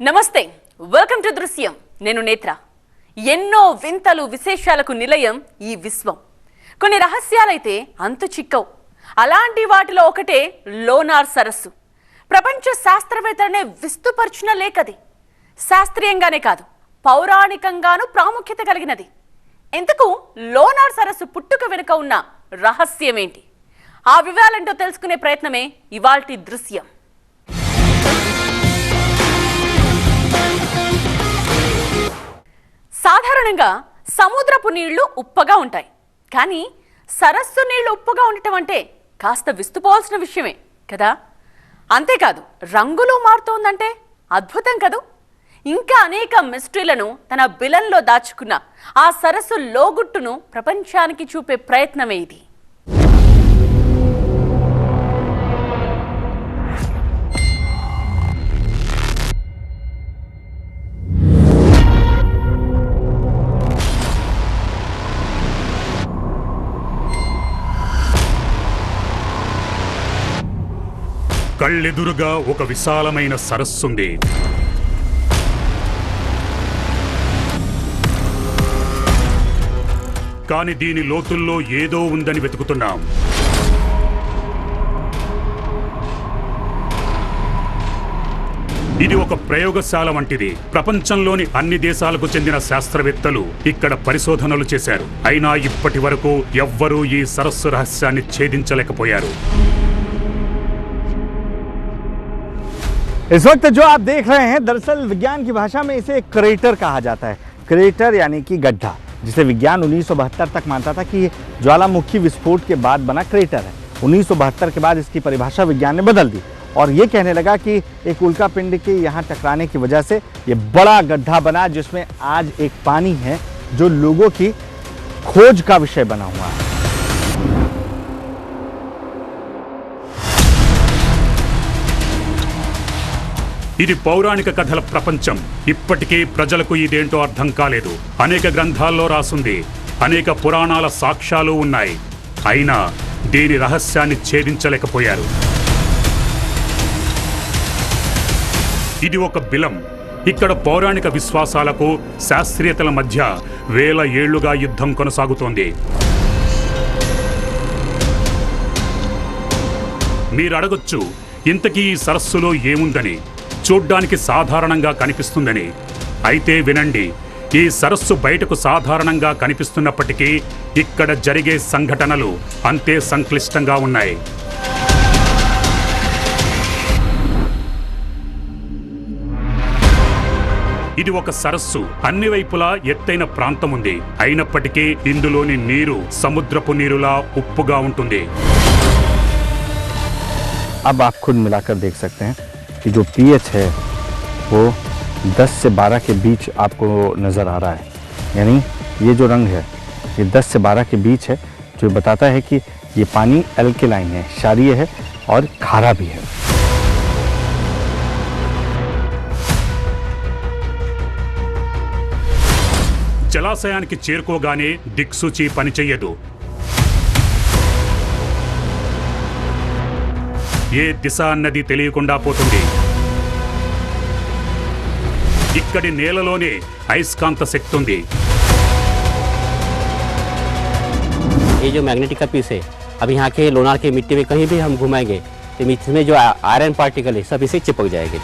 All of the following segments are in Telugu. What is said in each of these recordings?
నమస్తే వెల్కమ్ టు దృశ్యం నేను నేత్ర ఎన్నో వింతలు విశేషాలకు నిలయం ఈ విశ్వం కొన్ని రహస్యాలైతే అంతు చిక్కవు అలాంటి వాటిలో ఒకటే లోనార్ సరస్సు ప్రపంచ శాస్త్రవేత్తలనే విస్తుపర్చిన లేకది శాస్త్రీయంగానే కాదు పౌరాణికంగాను ప్రాముఖ్యత కలిగినది ఎందుకు లోనార్ సరస్సు పుట్టుక వెనుక ఉన్న రహస్యం ఏంటి ఆ వివరాలేంటో తెలుసుకునే ప్రయత్నమే ఇవాల్టి దృశ్యం సాధారణంగా సముద్రపు నీళ్లు ఉప్పగా ఉంటాయి కానీ సరస్సు నీళ్లు ఉప్పగా ఉండటం అంటే కాస్త విస్తుపోవాల్సిన విషయమే కదా అంతేకాదు రంగులు మారుతోందంటే అద్భుతం కదూ ఇంకా అనేక మిస్టరీలను తన బిలంలో దాచుకున్న ఆ సరస్సు లోగుట్టును ప్రపంచానికి చూపే ప్రయత్నమే ఇది కళ్ళెదురుగా ఒక విశాలమైన సరస్సుంది. కాని దీని లోతుల్లో ఏదో ఉందని వెతుకుతున్నాం. ఇది ఒక ప్రయోగశాల వంటిది. ప్రపంచంలోని అన్ని దేశాలకు చెందిన శాస్త్రవేత్తలు ఇక్కడ పరిశోధనలు చేశారు. అయినా ఇప్పటి వరకు ఎవ్వరూ ఈ సరస్సు రహస్యాన్ని ఛేదించలేకపోయారు. इस वक्त जो आप देख रहे हैं दरअसल विज्ञान की भाषा में इसे क्रेटर कहा जाता है। क्रेटर यानी कि गड्ढा, जिसे विज्ञान 1972 तक मानता था कि ज्वालामुखी विस्फोट के बाद बना क्रेटर है। 1972 के बाद इसकी परिभाषा विज्ञान ने बदल दी और ये कहने लगा कि एक उल्का पिंड के यहाँ टकराने की वजह से ये बड़ा गड्ढा बना जिसमें आज एक पानी है जो लोगों की खोज का विषय बना हुआ है। ఇది పౌరాణిక కథల ప్రపంచం. ఇప్పటికీ ప్రజలకు ఇదేంటో అర్థం కాలేదు. అనేక గ్రంథాల్లో రాసుంది, అనేక పురాణాల సాక్ష్యాలు ఉన్నాయి. అయినా దీని రహస్యాన్ని ఛేదించలేకపోయారు. ఇది ఒక బిలం. ఇక్కడ పౌరాణిక విశ్వాసాలకు శాస్త్రీయతల మధ్య వేల ఏళ్లుగా యుద్ధం కొనసాగుతోంది. మీరు అడగొచ్చు, ఇంతకీ ఈ సరస్సులో ఏముందని? చూడ్డానికి సాధారణంగా కనిపిస్తుందని. అయితే వినండి, ఈ సరస్సు బయటకు సాధారణంగా కనిపిస్తున్నప్పటికీ ఇక్కడ జరిగే సంఘటనలు అంతే సంక్లిష్టంగా ఉన్నాయి. ఇది ఒక సరస్సు. అన్ని వైపులా ఎత్తైన ప్రాంతం ఉంది. అయినప్పటికీ ఇందులోని నీరు సముద్రపు నీరులా ఉప్పుగా ఉంటుంది. अब आप खुद मिलाकर देख सकते हैं कि जो pH है वो 10 से 12 के बीच आपको नज़र आ रहा है। यानी ये जो रंग है ये 10 से 12 के बीच है, जो बताता है कि ये पानी अल्कलाइन है, क्षारीय है और खारा भी है। జలాశయానికి చేరుకోగానే దిక్సూచి పనిచెయ్యదు. ఏ దిశ అన్నది తెలియకుండా పోతుంది. ఇక్కడి నేలలోనే అయస్కాంత శక్తి ఉంది. ये जो मैग्नेटिक का पीस है, अब यहाँ के लोनार के मिट्टी में कहीं भी हम घुमाएंगे तो इसमें जो आयरन पार्टिकल है सब इसे चिपक जाएंगे.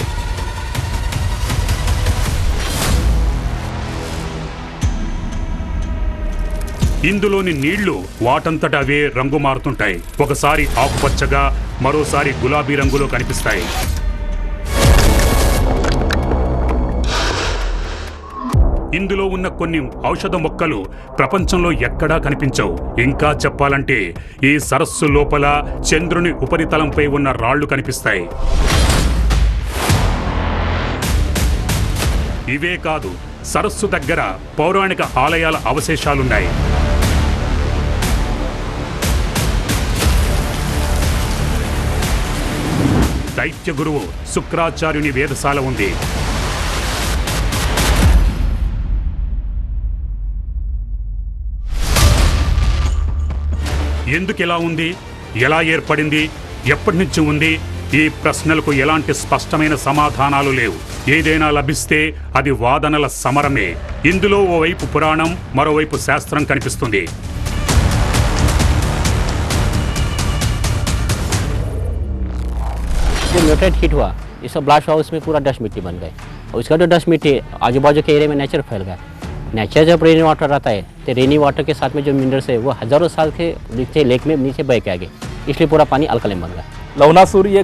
ఇందులోని నీళ్లు వాటంతట అవే రంగు మారుతుంటాయి. ఒకసారి ఆకుపచ్చగా, మరోసారి గులాబీ రంగులో కనిపిస్తాయి. ఇందులో ఉన్న కొన్ని ఔషధ మొక్కలు ప్రపంచంలో ఎక్కడా కనిపించవు. ఇంకా చెప్పాలంటే ఈ సరస్సు లోపల చంద్రుని ఉపరితలంపై ఉన్న రాళ్లు కనిపిస్తాయి. ఇవే కాదు, సరస్సు దగ్గర పౌరాణిక ఆలయాల అవశేషాలున్నాయి. దైత్య గురువు శుక్రాచార్యుని వేదశాల ఉంది. ఎందుకు ఇలా ఉంది, ఎలా ఏర్పడింది, ఎప్పటి నుంచి ఉంది, ఈ ప్రశ్నలకు ఎలాంటి స్పష్టమైన సమాధానాలు లేవు. ఏదైనా లభిస్తే అది వాదనల సమరమే. ఇందులో ఓవైపు పురాణం, మరోవైపు శాస్త్రం కనిపిస్తుంది. जो म्यूटेंट हिट हुआ, ये सब ब्लास्ट हुआ, उसमें पूरा डस्ट मिट्टी बन गए और उसका जो डस्ट मिट्टी आजू बाजू के एरिया में नेचर फैल गया. नेचर जब रेनी वाटर रहता है तो रेनी वाटर के साथ में जो मिनरल्स है वो हज़ारों साल के नीचे लेक में नीचे बह के आ गए, इसलिए पूरा पानी अल्कलाइन बन गया. लवनासुर ये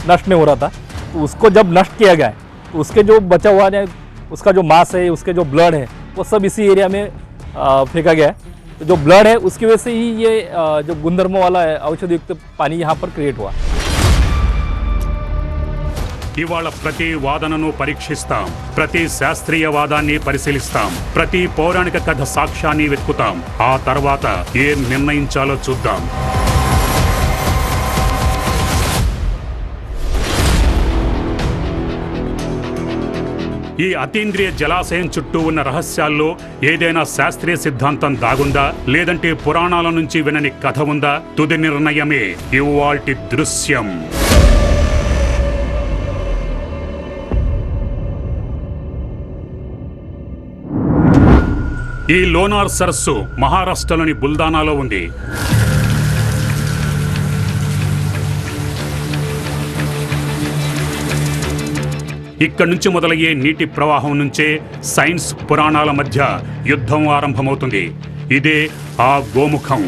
नष्ट नहीं हो रहा था, तो उसको जब नष्ट किया गया तो उसके जो बचा हुआ है, उसका जो मांस है, उसके जो ब्लड है, वो सब इसी एरिया में फेंका गया है. तो जो ब्लड है उसकी वजह से ही ये जो गुणधर्मों वाला है औषधि युक्त पानी यहाँ पर क्रिएट हुआ. ఇవాళ ప్రతి వాదనను పరీక్షిస్తాం, ప్రతి శాస్త్రీయ వాదాన్ని పరిశీలిస్తాం, ప్రతి పౌరాణిక కథ సాక్ష్యాన్ని వెతుకుతాం. ఆ తర్వాత ఏం నిర్ణయించాలో చూద్దాం. ఈ అతీంద్రియ జలాశయం చుట్టూ ఉన్న రహస్యాల్లో ఏదైనా శాస్త్రీయ సిద్ధాంతం దాగుందా, లేదంటే పురాణాల నుంచి వినని కథ ఉందా? తుది నిర్ణయమే ఇవాల్టి దృశ్యం. ఈ లోనార్ సరస్సు మహారాష్ట్రలోని బుల్దానాలో ఉంది. ఇక్కడి నుంచి మొదలయ్యే నీటి ప్రవాహం నుంచే సైన్స్, పురాణాల మధ్య యుద్ధం ఆరంభమవుతుంది. ఇదే ఆ గోముఖం.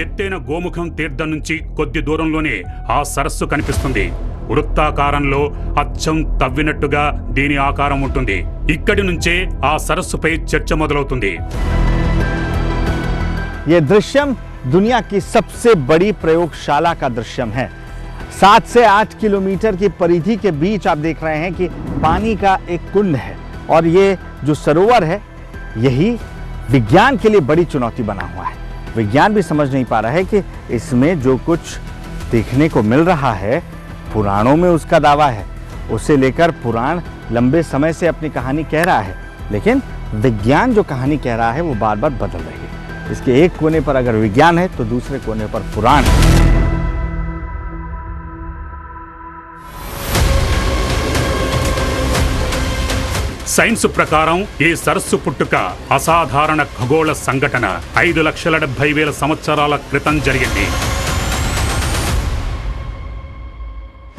ఎత్తైన గోముఖం తీర్థం నుంచి కొద్ది దూరంలోనే ఆ సరస్సు కనిపిస్తుంది. వృత్తాకారంలో అచ్చం తవ్వినట్టుగా దీని ఆకారం ఉంటుంది. ఇక్కడి నుంచే ఆ సరస్సుపై చర్చ మొదలవుతుంది. ये दृश्यम दुनिया की सबसे बड़ी प्रयोगशाला का दृश्यम है. 7 से 8 किलोमीटर की परिधि के बीच आप देख रहे हैं कि पानी का एक कुंड है और ये जो सरोवर है यही विज्ञान के लिए बड़ी चुनौती बना हुआ है. विज्ञान भी समझ नहीं पा रहा है कि इसमें जो कुछ देखने को मिल रहा है, पुराणों में उसका दावा है, उसे लेकर पुराण लंबे समय से अपनी कहानी कह रहा है, लेकिन विज्ञान जो कहानी कह रहा है वो बार बार बदल रही है. इसके एक कोने पर अगर विज्ञान है तो दूसरे कोने पर पुराण है. సైన్స్ ప్రకారం ఈ సరస్సు పుట్టుక అసాధారణ ఖగోళ సంఘటన 5,70,000 సంవత్సరాల క్రితం జరిగింది.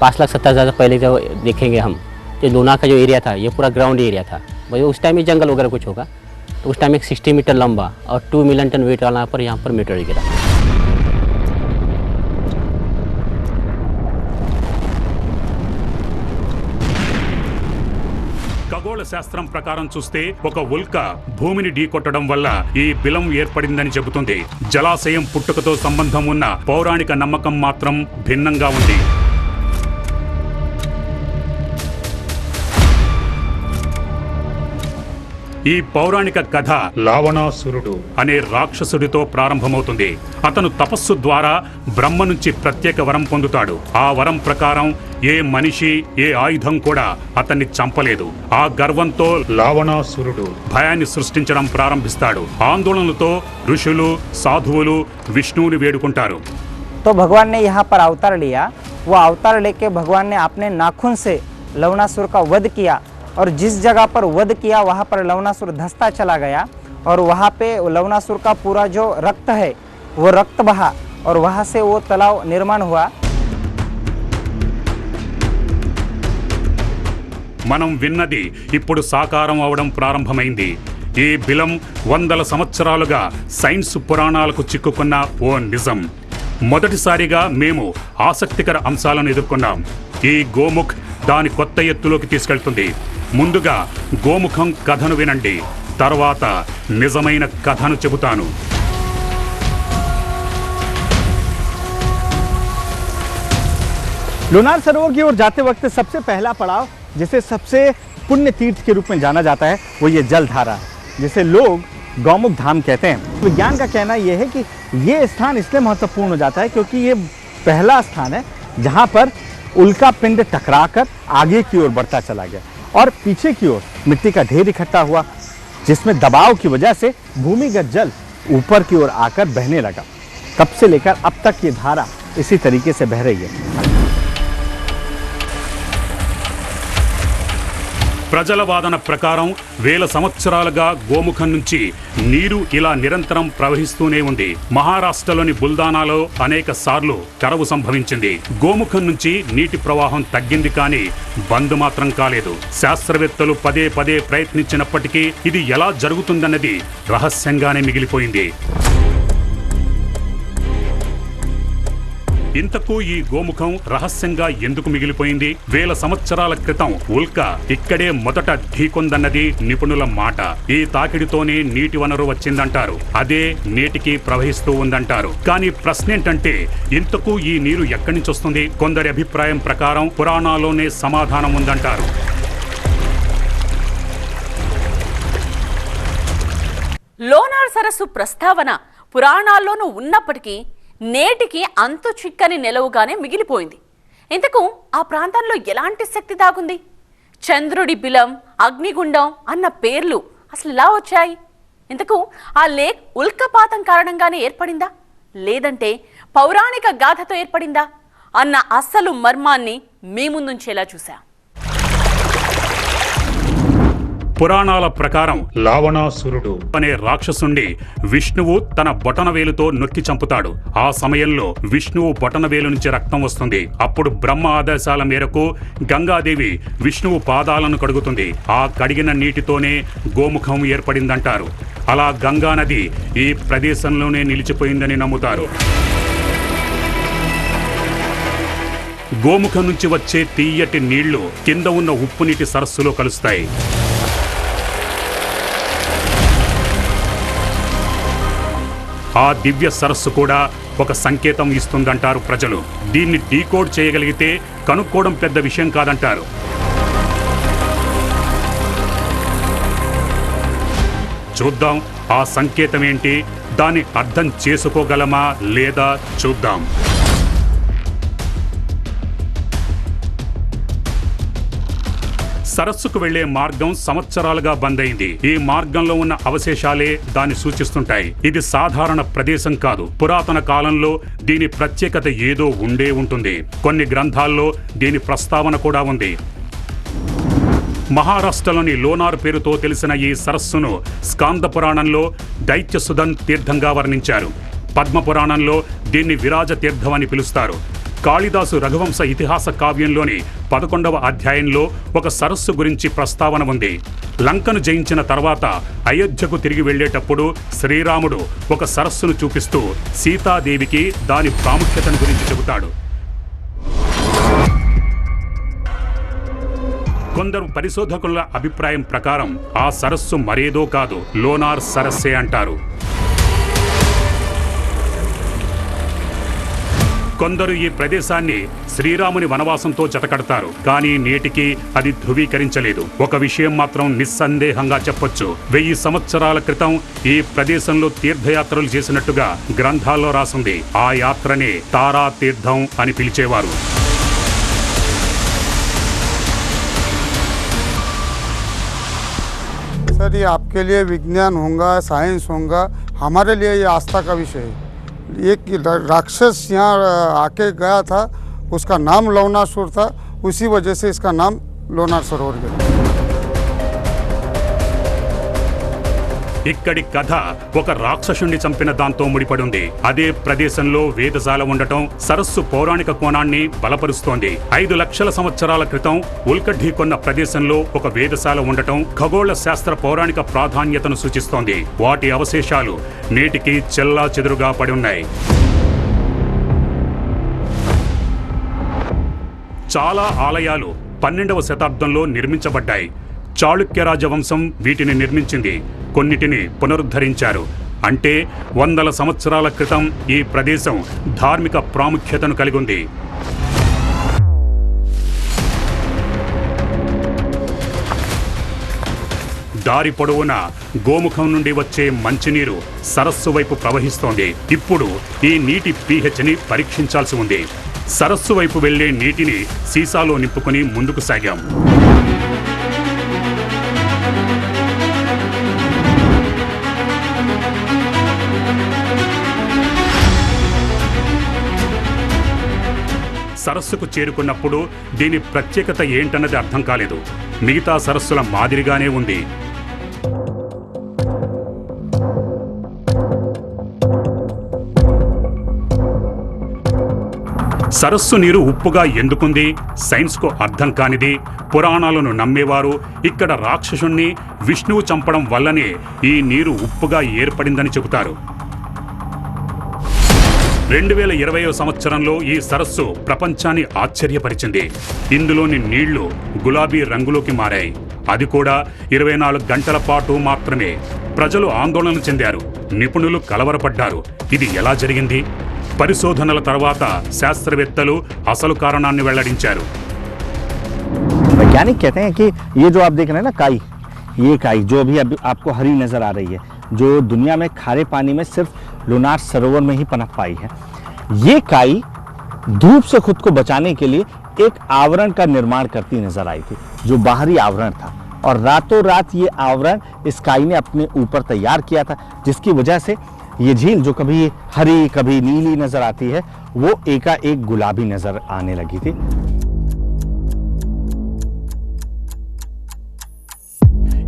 5,70,000 पहले जब देखेंगे हम, जो लोनार का जो एरिया था ये पूरा ग्राउंड एरिया था. भाई उस टाइम में जंगल वगैरह कुछ होगा, तो उस टाइम एक 60 मीटर लंबा और 2 मिलियन टन वेट वाला पर यहाँ पर मीटर गिरा. ఖగోళ శాస్త్రం ప్రకారం చూస్తే ఒక ఉల్క భూమిని ఢీకొట్టడం వల్ల ఈ బిలం ఏర్పడిందని చెబుతుంది. జలాశయం పుట్టుకతో సంబంధం ఉన్న పౌరాణిక నమ్మకం మాత్రం భిన్నంగా ఉంది. ఈ పౌరాణిక కథ లావణాసురుడు అనే రాక్షసుడితో ప్రారంభమవుతుంది. అతను తపస్సు ద్వారా బ్రహ్మ నుంచి ప్రత్యేక వరం పొందుతాడు. ఆ వరం ప్రకారం ఏ మనిషి, ఏ ఆయుధం కూడా అతన్ని చంపలేదు. ఆ గర్వంతో లావణాసురుడు భయాన్ని సృష్టించడం ప్రారంభిస్తాడు. ఆందోళనలతో ఋషులు, సాధువులు విష్ణువుని వేడుకుంటారు. तो भगवान ने यहाँ पर अवतार लिया. वो अवतार लेके भगवान ने अपने नाखून से लवणासुर का वध किया और जिस जगह पर वध किया वहाँ पर लवणासुर धंसता चला गया और वहाँ पे लवणासुर का पूरा जो रक्त है वो रक्त बहा और वहाँ से वो तालाब निर्माण हुआ. మనం విన్నది ఇప్పుడు సాకారం అవడం ప్రారంభమైంది. ఈ బిలం వందల సంవత్సరాలుగా సైన్స్ పురాణాలకు చిక్కుకున్న ఓ నిజం. మొదటిసారిగా మేము ఆసక్తికర అంశాలను ఎదుర్కొన్నాం. ఈ గోముఖ్ దాని కొత్త ఎత్తులోకి తీసుకెళ్తుంది. ముందుగా గోముఖం కథను వినండి, తర్వాత నిజమైన కథను చెబుతాను. लोनार सरोवर की ओर जाते वक्त सबसे पहला पड़ाव, जिसे सबसे पुण्य तीर्थ के रूप में जाना जाता है, वो ये जलधारा है, जिसे लोग गौमुख धाम कहते हैं. विज्ञान का कहना यह है कि ये स्थान इसलिए महत्वपूर्ण हो जाता है क्योंकि ये पहला स्थान है जहाँ पर उल्का पिंड टकराकर आगे की ओर बढ़ता चला गया और पीछे की ओर मिट्टी का ढेर इकट्ठा हुआ. जिसमें दबाव की वजह से भूमिगत जल ऊपर की ओर आकर बहने लगा। तब से लेकर अब तक ये धारा इसी तरीके से बह रही है। ప్రజల వాదన ప్రకారం వేల సంవత్సరాలుగా గోముఖం నుంచి నీరు ఇలా నిరంతరం ప్రవహిస్తూనే ఉంది. మహారాష్ట్రలోని బుల్దానాలో అనేక సార్లు కరువు సంభవించింది. గోముఖం నుంచి నీటి ప్రవాహం తగ్గింది, కానీ బంద్ మాత్రం కాలేదు. శాస్త్రవేత్తలు పదే పదే ప్రయత్నించినప్పటికీ ఇది ఎలా జరుగుతుందన్నది రహస్యంగానే మిగిలిపోయింది. ఇంతకు ఈ గోముఖం రహస్యంగా ఎందుకు మిగిలిపోయింది? వేల సంవత్సరాల క్రితం ఉల్క ఇక్కడే మొదట ఢీకొందన్నది నిపుణుల మాట. ఈ తాకిడితోనే నీటి వనరు వచ్చిందంటారు. అదే నేటికి ప్రవహిస్తూ ఉందంటారు. కానీ ప్రశ్న ఏంటంటే, ఇంతకు ఈ నీరు ఎక్కడి నుంచి వస్తుంది? కొందరి అభిప్రాయం ప్రకారం పురాణాల్లోనే సమాధానం ఉందంటారు. లోనార్ సరస్సు ప్రస్తావన పురాణాల్లోనూ ఉన్నప్పటికీ నేటికి అంతు చిక్కని నిలవుగానే మిగిలిపోయింది. ఇంతకు ఆ ప్రాంతంలో ఎలాంటి శక్తి దాగుంది? చంద్రుడి బిలం, అగ్నిగుండం అన్న పేర్లు అసలు ఎలా వచ్చాయి? ఇంతకు ఆ లేక్ ఉల్కపాతం కారణంగానే ఏర్పడిందా, లేదంటే పౌరాణిక గాథతో ఏర్పడిందా అన్న అసలు మర్మాన్ని మీ ముందుంచేలా చూశాం. పురాణాల ప్రకారం లావణాసురుడు అనే రాక్షసుండి విష్ణువు తన బొటనవేలుతో నొక్కి చంపుతాడు. ఆ సమయంలో విష్ణువు బొటనవేలు నుంచి రక్తం వస్తుంది. అప్పుడు బ్రహ్మ ఆదేశాల మేరకు గంగాదేవి విష్ణువు పాదాలను కడుగుతుంది. ఆ కడిగిన నీటితోనే గోముఖం ఏర్పడిందంటారు. అలా గంగానది ఈ ప్రదేశంలోనే నిలిచిపోయిందని నమ్ముతారు. గోముఖం నుంచి వచ్చే తీయటి నీళ్లు కింద ఉన్న ఉప్పు నీటి సరస్సులో కలుస్తాయి. ఆ దివ్య సరస్సు కూడా ఒక సంకేతం ఇస్తుందంటారు ప్రజలు. దీన్ని డీకోడ్ చేయగలిగితే కనుక్కోవడం పెద్ద విషయం కాదంటారు. చూద్దాం ఆ సంకేతం ఏంటి, దాన్ని అర్థం చేసుకోగలమా లేదా చూద్దాం. సరస్సుకు వెళ్లే మార్గం సంవత్సరాలుగా బంద్ అయింది. ఈ మార్గంలో ఉన్న అవశేషాలే దాన్ని సూచిస్తుంటాయి. ఇది సాధారణ ప్రదేశం కాదు. పురాతన కాలంలో దీని ప్రత్యేకత ఏదో ఉండే ఉంటుంది. కొన్ని గ్రంథాల్లో దీని ప్రస్తావన కూడా ఉంది. మహారాష్ట్రలోని లోనార్ పేరుతో తెలిసిన ఈ సరస్సును స్కాంద పురాణంలో దైత్యసుధన్ తీర్థంగా వర్ణించారు. పద్మపురాణంలో దీన్ని విరాజ తీర్థం అని పిలుస్తారు. కాళిదాసు రఘువంశ ఇతిహాస కావ్యంలోని 11వ అధ్యాయంలో ఒక సరస్సు గురించి ప్రస్తావన ఉంది. లంకను జయించిన తర్వాత అయోధ్యకు తిరిగి వెళ్లేటప్పుడు శ్రీరాముడు ఒక సరస్సును చూపిస్తూ సీతాదేవికి దాని ప్రాముఖ్యతను గురించి చెబుతాడు. కొందరు పరిశోధకుల అభిప్రాయం ప్రకారం ఆ సరస్సు మరేదో కాదు, లోనార్ సరస్సే అంటారు. కొందరు ఈ ప్రదేశాన్ని శ్రీరాముని వనవాసంతో జతకడతారు. కానీ నేటికి అది ధృవీకరించలేదు. ఒక విషయం మాత్రం నిస్సందేహంగా చెప్పొచ్చు. 1000 సంవత్సరాల క్రితం ఈ ప్రదేశంలో తీర్థయాత్రలు చేసినట్టుగా గ్రంథాల్లో రాసింది. ఆ యాత్రనే తారా తీర్థం అని పిలిచేవారు. सर, ये आपके लिए विज्ञान होगा, साइंस होगा, हमारे लिए ये आस्था का विषय है। एक राक्षस यहाँ आके गया था, उसका नाम लवणासुर था, उसी वजह से इसका नाम लोनार सरोवर गया। ఇక్కడి కథ ఒక రాక్షసుణ్ణి చంపిన దాంతో ముడిపడింది. అదే ప్రదేశంలో వేదశాల ఉండటం సరస్సు పౌరాణిక కోణాన్ని బలపరుస్తోంది. 5 లక్షల సంవత్సరాల క్రితం ఉల్క ఢీకొన్న ప్రదేశంలో ఒక వేదశాల ఉండటం ఖగోళ శాస్త్ర పౌరాణిక ప్రాధాన్యతను సూచిస్తోంది. వాటి అవశేషాలు నేటికి చెల్లా చెదురుగా పడి ఉన్నాయి. చాలా ఆలయాలు 12వ శతాబ్దంలో నిర్మించబడ్డాయి. చాళుక్య రాజవంశం వీటిని నిర్మించింది. కొన్నిటిని పునరుద్ధరించారు. అంటే 100 సంవత్సరాల క్రితం ఈ ప్రదేశం ధార్మిక ప్రాముఖ్యతను కలిగి ఉంది. దారి పొడవునా గోముఖం నుండి వచ్చే మంచినీరు సరస్సు వైపు ప్రవహిస్తోంది. ఇప్పుడు ఈ నీటి pHని పరీక్షించాల్సి ఉంది. సరస్సు వైపు వెళ్లే నీటిని సీసాలో నింపుకొని ముందుకు సాగాం. సరస్సుకు చేరుకున్నప్పుడు దీని ప్రత్యేకత ఏంటన్నది అర్థం కాలేదు. మిగతా సరస్సుల మాదిరిగానే ఉంది. సరస్సు నీరు ఉప్పుగా ఎందుకుంది? సైన్స్కు అర్థం కానిది. పురాణాలను నమ్మేవారు ఇక్కడ రాక్షసుణ్ణి విష్ణువు చంపడం వల్లనే ఈ నీరు ఉప్పుగా ఏర్పడిందని చెబుతారు. 2020వ సంవత్సరంలో ఈ సరస్సు ప్రపంచాన్ని ఆశ్చర్యపరిచింది. ఇందులోని నీళ్లు గులాబీ రంగులోకి మారాయి. అది కూడా 24 గంటల పాటు మాత్రమే. ప్రజలు ఆందోళన చెందారు. నిపుణులు కలవరపడ్డారు. ఇది ఎలా జరిగింది? పరిశోధనల తర్వాత శాస్త్రవేత్తలు అసలు కారణాన్ని వెల్లడించారు. वैज्ञानिक कहते हैं कि ये जो आप देख रहे हैं ना काई, ये काई जो अभी आपको हरी नजर आ रही है, जो दुनिया में खारे पानी में सिर्फ लुनार सरोवर में ही पनप पाई है, ये काई धूप से खुद को बचाने के लिए एक आवरण का निर्माण करती नजर आई थी, जो बाहरी आवरण था, और रातों रात ये आवरण इस काई ने अपने ऊपर तैयार किया था, जिसकी वजह से ये झील जो कभी हरी कभी नीली नजर आती है वो एकाएक गुलाबी नजर आने लगी थी.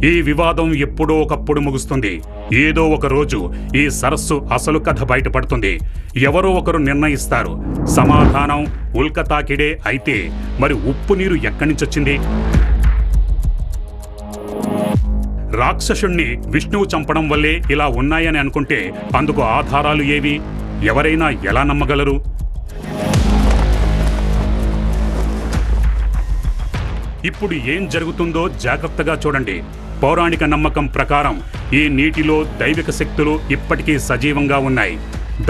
ఈ వివాదం ఎప్పుడో ఒకప్పుడు ముగుస్తుంది. ఏదో ఒక రోజు ఈ సరస్సు అసలు కథ బయటపడుతుంది. ఎవరో ఒకరు నిర్ణయిస్తారు. సమాధానం ఉల్కతాకిడే అయితే మరి ఉప్పు నీరు ఎక్కడి నుంచి వచ్చింది? రాక్షసుణ్ణి విష్ణువు చంపడం వల్లే ఇలా ఉన్నాయని అనుకుంటే అందుకు ఆధారాలు ఏవి? ఎవరైనా ఎలా నమ్మగలరు? ఇప్పుడు ఏం జరుగుతుందో జాగ్రత్తగా చూడండి. పౌరాణిక నమ్మకం ప్రకారం ఈ నీటిలో దైవిక శక్తులు ఇప్పటికీ సజీవంగా ఉన్నాయి.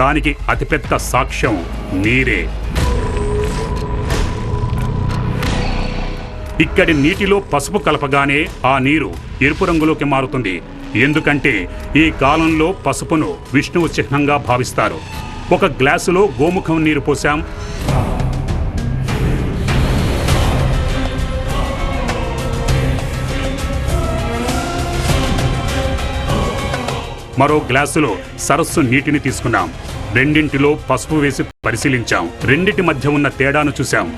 దానికి అతిపెద్ద సాక్ష్యం నీరే. ఇక్కడి నీటిలో పసుపు కలపగానే ఆ నీరు ఎరుపు రంగులోకి మారుతుంది. ఎందుకంటే ఈ కాలంలో పసుపును విష్ణువు చిహ్నంగా భావిస్తారు. ఒక గ్లాసులో గోముఖం నీరు పోసాం. మరో గ్లాసులో సరస్సు నీటిని తీసుకున్నాం. రెండింటిలో పసుపు వేసి పరిశీలించాం. రెండిటి మధ్య ఉన్న తేడాను చూశాం.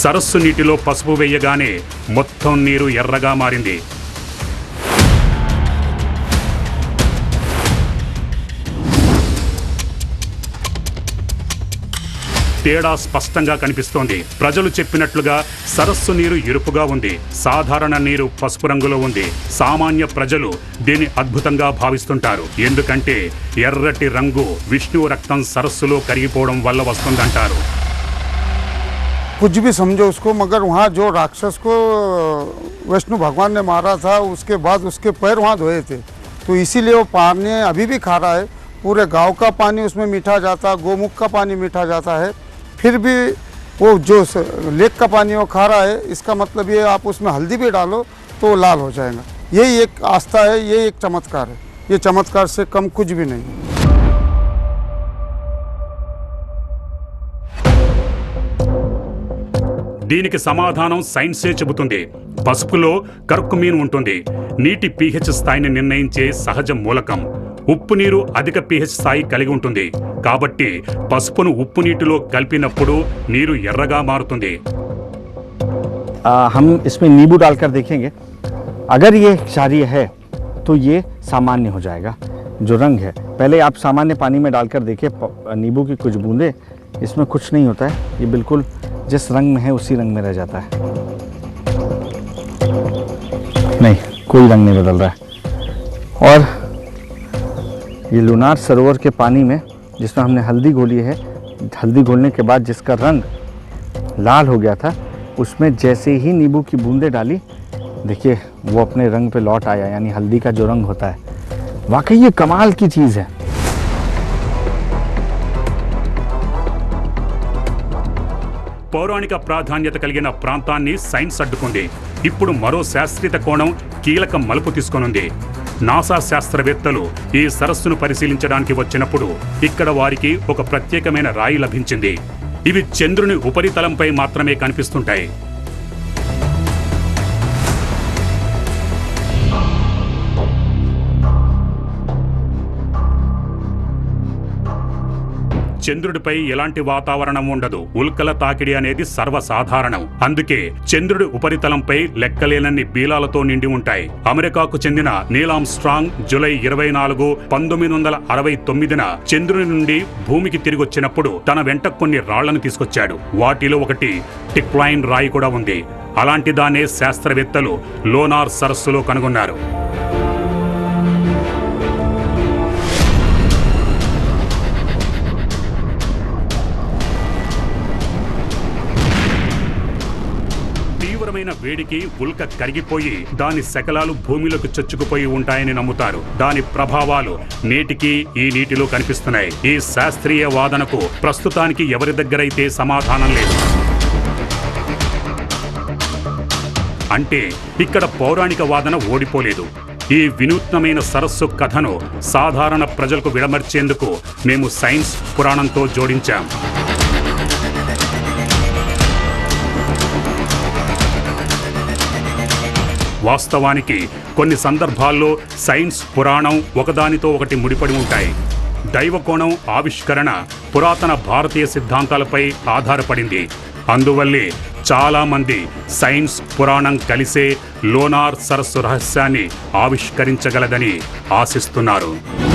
సరస్సు నీటిలో పసుపు వేయగానే మొత్తం నీరు ఎర్రగా మారింది. తేడా స్పష్టంగా కనిపిస్తోంది. ప్రజలు చెప్పినట్లుగా సరస్సు నీరు ఎరుపుగా ఉంది. సాధారణ నీరు పసుపు రంగులో ఉంది. సామాన్య ప్రజలు దీన్ని అద్భుతంగా భావిస్తుంటారు. ఎందుకంటే ఎర్రటి రంగు విష్ణువు రక్తం సరస్సులో కరిగిపోవడం వల్ల వస్తుందంటారు. कुछ भी समझो उसको, मगर वहाँ जो राक्षस को विष्णु भगवान ने मारा था उसके बाद उसके पैर वहाँ धोए थे, तो इसीलिए वो पानी अभी भी खारा है. पूरे गांव का पानी उसमें मीठा जाता, गोमुख का पानी मीठा जाता है, फिर भी वो जो लेक का पानी वो खारा है. इसका मतलब ये आप उसमें हल्दी भी डालो तो वो लाल हो जाएगा. यही एक आस्था है, यही एक चमत्कार है. ये चमत्कार से कम कुछ भी नहीं. దీనికి సమాధానం సైన్సే చెబుతుంది. పసుపులో కర్కుమీన్ ఉంటుంది. నీటి pH స్థాయిని నిర్ణయించే సహజ మూలకం. ఉప్పు నీరు అధిక pH స్థాయి కలిగి ఉంటుంది. కాబట్టి పసుపును ఉప్పు నీటిలో కలిపినప్పుడు నీరు ఎర్రగా మారుతుంది. हम इसमें नींबू डालकर देखेंगे. अगर ये क्षारीय है तो ये सामान्य हो जाएगा. जो रंग है पहले आप सामान्य पानी में डालकर देखिए. नींबू की कुछ बूंदे, इसमें कुछ नहीं होता है. ये बिल्कुल जिस रंग में है उसी रंग में रह जाता है. नहीं, कोई रंग नहीं बदल रहा है. और ये लुनार सरोवर के पानी में जिसमें हमने हल्दी घोली है, हल्दी घोलने के बाद जिसका रंग लाल हो गया था, उसमें जैसे ही नींबू की बूंदें डाली, देखिए वो अपने रंग पे लौट आया. यानी हल्दी का जो रंग होता है, वाकई ये कमाल की चीज़ है. పౌరాణిక ప్రాధాన్యత కలిగిన ప్రాంతాన్ని సైన్స్ అడ్డుకుంది. ఇప్పుడు మరో శాస్త్రీయ కోణం కీలక మలుపు తీసుకొనుంది. నాసా శాస్త్రవేత్తలు ఈ సరస్సును పరిశీలించడానికి వచ్చినప్పుడు ఇక్కడ వారికి ఒక ప్రత్యేకమైన రాయి లభించింది. ఇవి చంద్రుని ఉపరితలంపై మాత్రమే కనిపిస్తుంటాయి. చంద్రుడిపై ఎలాంటి వాతావరణం ఉండదు. ఉల్కల తాకిడి అనేది సర్వసాధారణం. అందుకే చంద్రుడి ఉపరితలంపై లెక్కలేనన్ని బీలాలతో నిండి ఉంటాయి. అమెరికాకు చెందిన నీల్ ఆర్మ్స్ట్రాంగ్ జూలై 24, 1969న చంద్రుని నుండి భూమికి తిరిగొచ్చినప్పుడు తన వెంట కొన్ని రాళ్లను తీసుకొచ్చాడు. వాటిలో ఒకటి టిక్లైన్ రాయి కూడా ఉంది. అలాంటి దాన్నే శాస్త్రవేత్తలు లోనార్ సరస్సులో కనుగొన్నారు. తీవ్రమైన వేడికి ఉల్క కరిగిపోయి దాని శకలాలు భూమిలోకి చొచ్చుకుపోయి ఉంటాయని నమ్ముతారు. దాని ప్రభావాలు నేటికి ఈ నీటిలో కనిపిస్తున్నాయి. ఈ శాస్త్రీయ వాదనకు ప్రస్తుతానికి ఎవరి దగ్గరైతే సమాధానం లేదు. అంటే ఇక్కడ పౌరాణిక వాదన ఓడిపోలేదు. ఈ వినూత్నమైన సరస్సు కథను సాధారణ ప్రజలకు విడమర్చేందుకు మేము సైన్స్ పురాణంతో జోడించాం. వాస్తవానికి కొన్ని సందర్భాల్లో సైన్స్ పురాణం ఒకదానితో ఒకటి ముడిపడి ఉంటాయి. దైవకోణం ఆవిష్కరణ పురాతన భారతీయ సిద్ధాంతాలపై ఆధారపడింది. అందువల్లే చాలామంది సైన్స్ పురాణం కలిసే లోనార్ సరస్సు రహస్యాన్ని ఆవిష్కరించగలదని ఆశిస్తున్నారు.